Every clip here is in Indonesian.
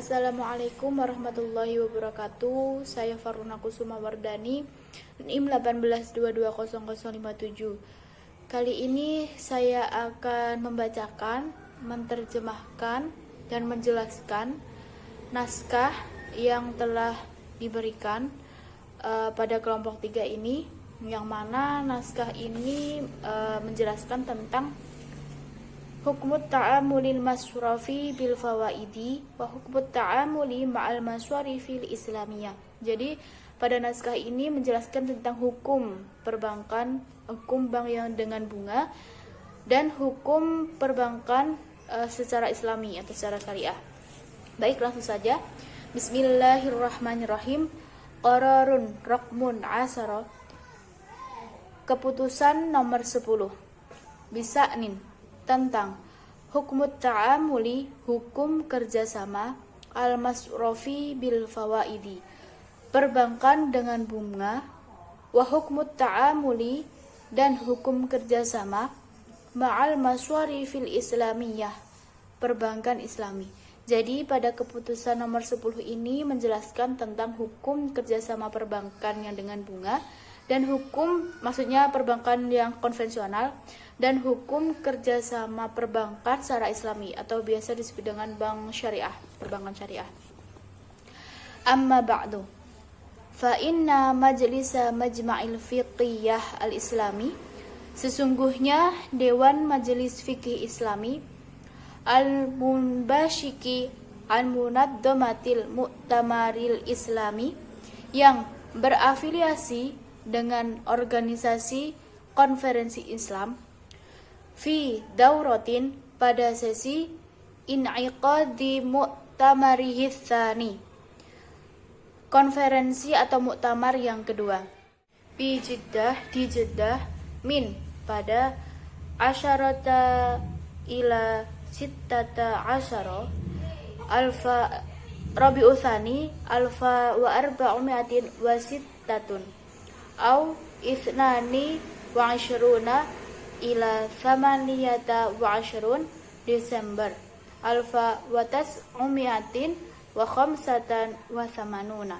Assalamualaikum warahmatullahi wabarakatuh. Saya Faruna Kusuma Wardani, NIM 18220057. Kali ini saya akan membacakan, menerjemahkan, dan menjelaskan naskah yang telah diberikan pada kelompok 3 ini, yang mana naskah ini menjelaskan tentang hukmut ta'amulil masrafi bil fawaidi wa hukmut ta'amuli ma'al maswarifil islamiyah. Jadi pada naskah ini menjelaskan tentang hukum perbankan, hukum bank yang dengan bunga, dan hukum perbankan secara islami atau secara syariah. Baik, langsung saja. Bismillahirrahmanirrahim. Qararun raqmun asara. Keputusan nomor 10. Bisa'nin, tentang hukmut ta'amuli, hukum kerjasama, al-masrofi bil fawaidi, perbankan dengan bunga, wa hukmut ta'amuli, dan hukum kerjasama, ma'al maswari fil islamiyah, perbankan islami. Jadi pada keputusan nomor 10 ini menjelaskan tentang hukum kerjasama perbankan yang dengan bunga, dan hukum, maksudnya perbankan yang konvensional, dan hukum kerjasama perbankan secara islami atau biasa disebut dengan bank syariah, perbankan syariah. Amma ba'du, fa inna majlisa majma'il fiqhiyah al-islami, sesungguhnya Dewan Majelis Fikih Islami al-munbashiki al-munaddamatil mu'tamaril islami, yang berafiliasi dengan organisasi konferensi Islam, fi dauratin, pada sesi in'iqadi mu'tamarihi tsani, konferensi atau muktamar yang kedua, bi Jeddah, di Jeddah, min, pada asyarata ila sittata asyara alfa Rabiul Tsani alfa wa arba'umiatin wa sittatun au ithnani wa asyruna ila thamaniyata wa asyrun Desember alfa wa tas'umiatin wa khamsatan wa thamanuna.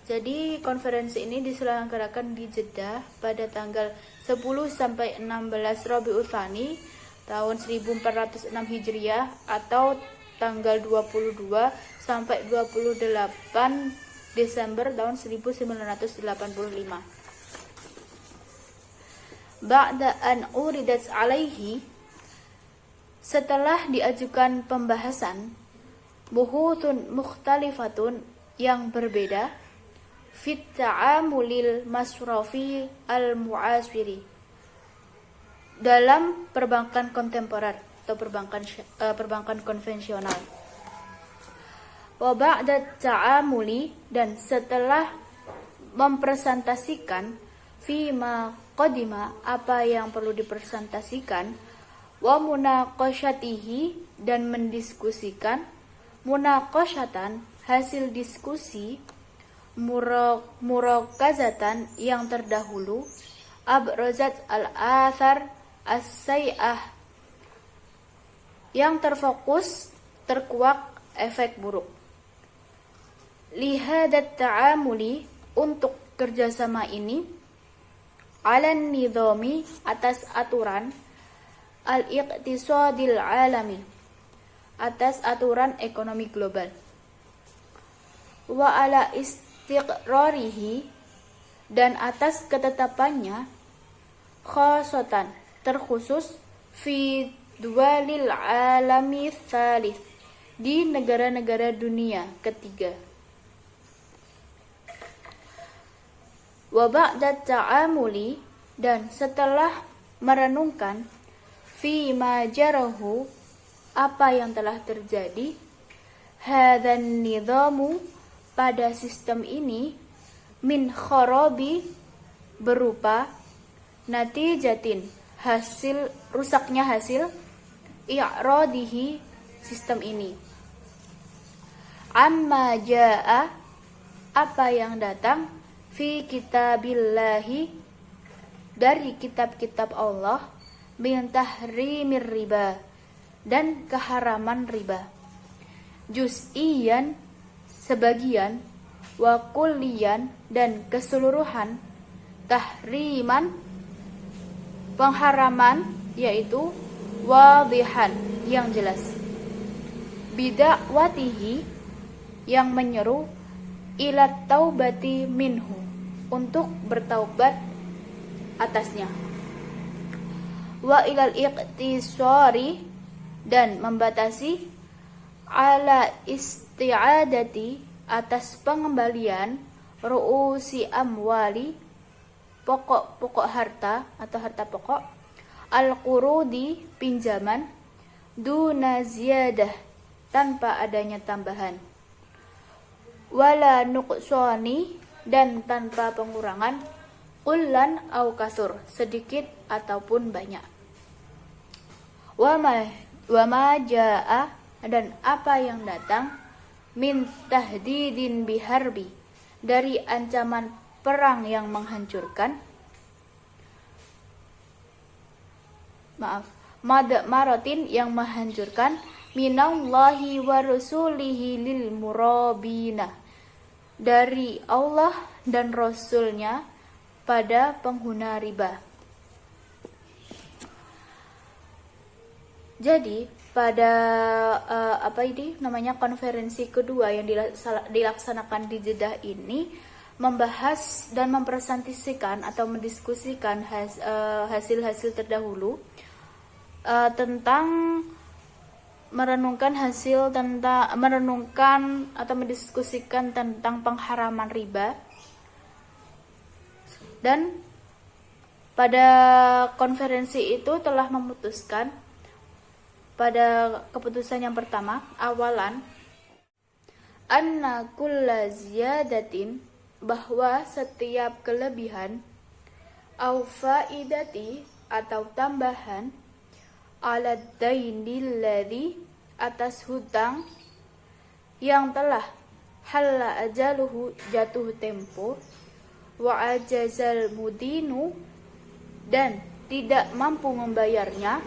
Jadi konferensi ini diselenggarakan di Jeddah pada tanggal 10 sampai 16 Rabiul Tsani tahun 1406 Hijriah atau tanggal 22 sampai 28 Desember tahun 1985. Ba'da an uridat alaihi, setelah diajukan pembahasan, buhutun mukhtalifatun, yang berbeda, fit ta'amulil masrafi al-mu'aswiri, dalam perbankan kontemporer atau perbankan konvensional. Wa ba'da ta'amuli, dan setelah mempresentasikan, fi ma qadima, apa yang perlu dipresentasikan, wa munaqasyatihi, dan mendiskusikan, munaqasyatan, hasil diskusi, murakazatan, yang terdahulu, abrazat al-athar as-say'ah, yang terfokus, terkuak efek buruk. Lihadat ta'amuli, untuk kerjasama ini, alan nidhami, atas aturan, al-iqtisadil alami, atas aturan ekonomi global, wa ala istiqrarihi, dan atas ketetapannya, khasatan, terkhusus, fi duwalil alami tsalits, di negara-negara dunia ketiga. Wa ba'da ta'amuli, dan setelah merenungkan, fi ma jarahu, apa yang telah terjadi, hadzan nidhamu, pada sistem ini, min kharabi, berupa natijatin, hasil rusaknya hasil, i'radihi, sistem ini, amma jaa, apa yang datang, fi kitabillahi, dari kitab-kitab Allah, min tahrimir riba, dan keharaman riba. juz'iyan sebagian, wa kulliyan dan keseluruhan, tahriman pengharaman yaitu wadihan yang jelas, bidakwatihi yang menyeru ila taubati minhu untuk bertaubat atasnya, wa ilal iqtisari dan membatasi ala isti'adati atas pengembalian ru'usi amwali pokok-pokok harta atau harta pokok, al-qurudi pinjaman, duna ziyadah tanpa adanya tambahan, wala nuqsani dan tanpa pengurangan, qullan au kasur sedikit ataupun banyak, wa ma jaa dan apa yang datang, min tahdidin biharbi dari ancaman perang yang menghancurkan, marotin yang menghancurkan, minallahi wa rasulihi lil murabina dari Allah dan Rasulnya pada pengguna riba. Jadi pada konferensi kedua yang dilaksanakan di Jeddah ini membahas dan mempresentasikan atau mendiskusikan hasil-hasil terdahulu tentang merenungkan atau mendiskusikan tentang pengharaman riba. Dan pada konferensi itu telah memutuskan pada keputusan yang pertama, awalan, anna kulla ziyadatin bahwa setiap kelebihan, au faidati atau tambahan, ala dainil ladzi atas hutang yang telah halla ajaluhu jatuh tempo, wa ajazal mudinu dan tidak mampu membayarnya,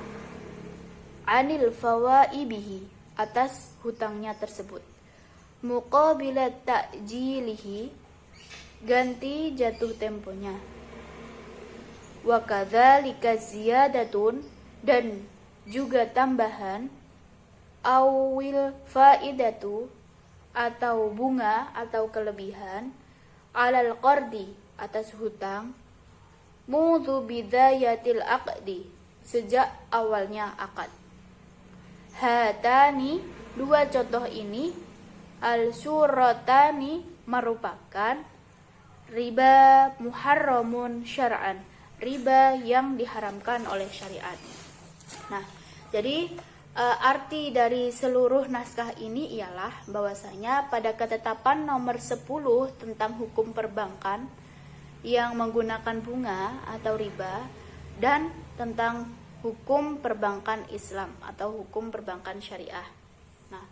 anil fawaibihi atas hutangnya tersebut, muqabilat ta'jilihi ganti jatuh temponya, wa kadzalika ziyadatun dan juga tambahan, awil faidatu atau bunga atau kelebihan, alal qardi atas hutang, mudhu bidayatil aqdi sejak awalnya akad. Hatani dua contoh ini, al suratani merupakan riba muharramun syar'an, riba yang diharamkan oleh syariat. Nah, jadi arti dari seluruh naskah ini ialah bahwasanya pada ketetapan nomor 10 tentang hukum perbankan yang menggunakan bunga atau riba dan tentang hukum perbankan Islam atau hukum perbankan syariah. Nah,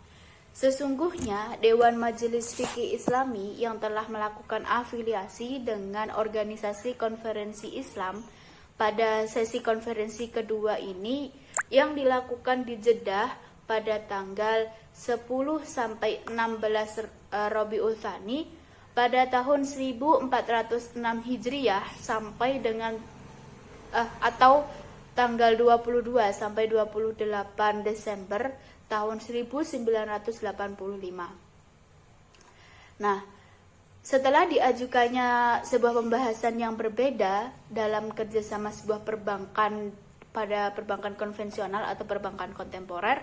sesungguhnya Dewan Majelis Fikih Islami yang telah melakukan afiliasi dengan organisasi konferensi Islam pada sesi konferensi kedua ini yang dilakukan di Jeddah pada tanggal 10 sampai 16 Rabiul Tsani pada tahun 1406 Hijriah sampai dengan atau tanggal 22 sampai 28 Desember tahun 1985. Nah, setelah diajukannya sebuah pembahasan yang berbeda dalam kerjasama sebuah perbankan pada perbankan konvensional atau perbankan kontemporer,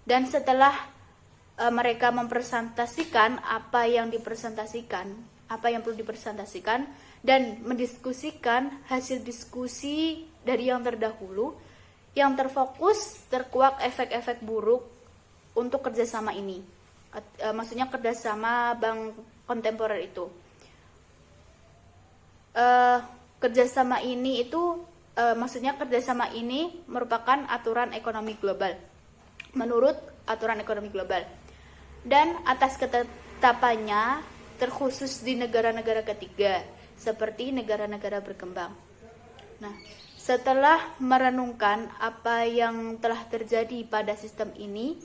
dan setelah mereka mempresentasikan apa yang perlu dipresentasikan dan mendiskusikan hasil diskusi dari yang terdahulu, yang terfokus terkuak efek-efek buruk untuk kerjasama ini, maksudnya kerjasama bank kontemporer itu. Kerjasama ini merupakan aturan ekonomi global, menurut aturan ekonomi global, dan atas ketetapannya terkhusus di negara-negara ketiga seperti negara-negara berkembang. Nah, setelah merenungkan apa yang telah terjadi pada sistem ini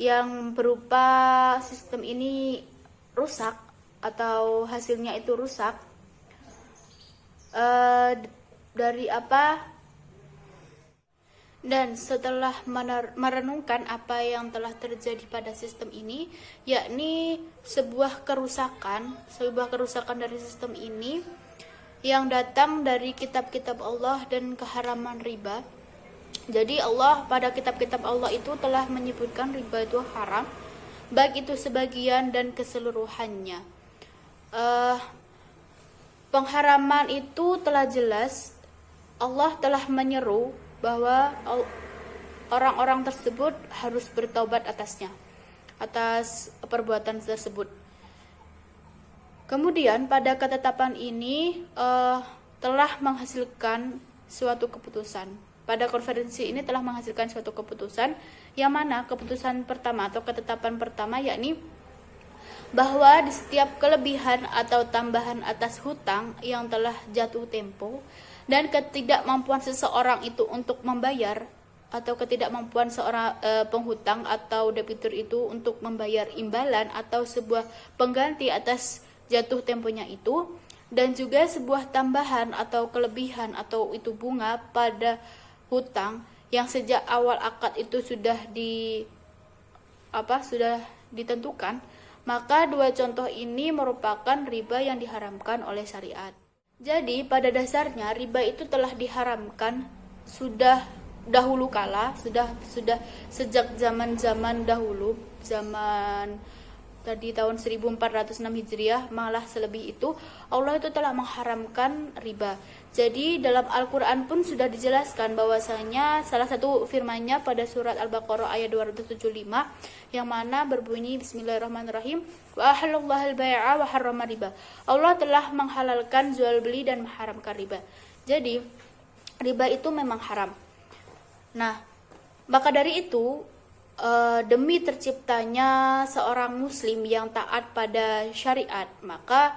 yang berupa sistem ini rusak atau hasilnya itu rusak, dari apa? Dan setelah merenungkan apa yang telah terjadi pada sistem ini, yakni sebuah kerusakan dari sistem ini yang datang dari kitab-kitab Allah dan keharaman riba. Jadi Allah pada kitab-kitab Allah itu telah menyebutkan riba itu haram, baik itu sebagian dan keseluruhannya. Pengharaman itu telah jelas. Allah telah menyeru bahwa orang-orang tersebut harus bertaubat atas perbuatan tersebut. Kemudian pada ketetapan ini telah menghasilkan suatu keputusan. Pada konferensi ini telah menghasilkan suatu keputusan, yang mana keputusan pertama atau ketetapan pertama yakni bahwa di setiap kelebihan atau tambahan atas hutang yang telah jatuh tempo dan ketidakmampuan seseorang itu untuk membayar, atau ketidakmampuan seorang penghutang atau debitur itu untuk membayar imbalan atau sebuah pengganti atas jatuh temponya itu, dan juga sebuah tambahan atau kelebihan atau itu bunga pada hutang yang sejak awal akad itu sudah ditentukan, maka dua contoh ini merupakan riba yang diharamkan oleh syariat. Jadi pada dasarnya riba itu telah diharamkan sudah dahulu kala, sudah sejak zaman dahulu, zaman tadi tahun 1406 Hijriah, malah selebih itu Allah itu telah mengharamkan riba. Jadi dalam Al-Qur'an pun sudah dijelaskan bahwasanya salah satu firman-Nya pada surat Al-Baqarah ayat 275 yang mana berbunyi bismillahirrahmanirrahim, wa ahallallahu al-bai'a wa harrama riba. Allah telah menghalalkan jual beli dan mengharamkan riba. Jadi riba itu memang haram. Nah, maka dari itu demi terciptanya seorang muslim yang taat pada syariat, maka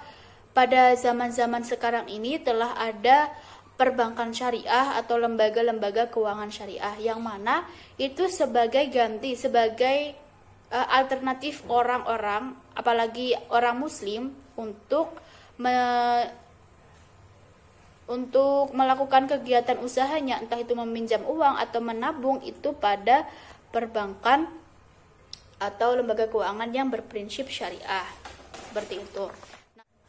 pada zaman-zaman sekarang ini telah ada perbankan syariah atau lembaga-lembaga keuangan syariah yang mana itu sebagai ganti, sebagai alternatif orang-orang, apalagi orang muslim untuk melakukan kegiatan usahanya, entah itu meminjam uang atau menabung itu pada perbankan atau lembaga keuangan yang berprinsip syariah. Seperti itu.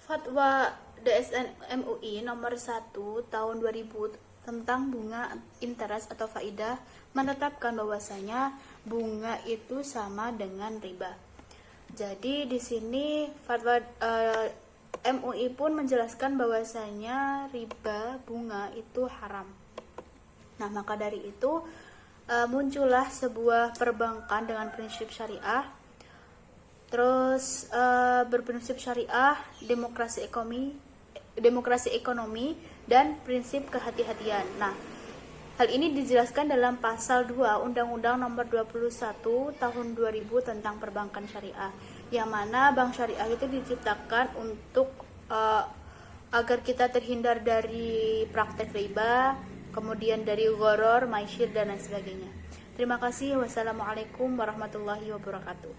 Fatwa DSN MUI nomor 1 tahun 2000 tentang bunga interest atau faidah menetapkan bahwasanya bunga itu sama dengan riba. Jadi di sini fatwa MUI pun menjelaskan bahwasanya riba bunga itu haram. Nah, maka dari itu muncullah sebuah perbankan dengan prinsip syariah. Terus berprinsip syariah, demokrasi ekonomi dan prinsip kehati-hatian. Nah, hal ini dijelaskan dalam pasal 2 Undang-Undang Nomor 21 Tahun 2000 tentang Perbankan Syariah, yang mana bank syariah itu diciptakan untuk agar kita terhindar dari praktek riba, kemudian dari gharar, maisir dan lain sebagainya. Terima kasih. Wassalamualaikum warahmatullahi wabarakatuh.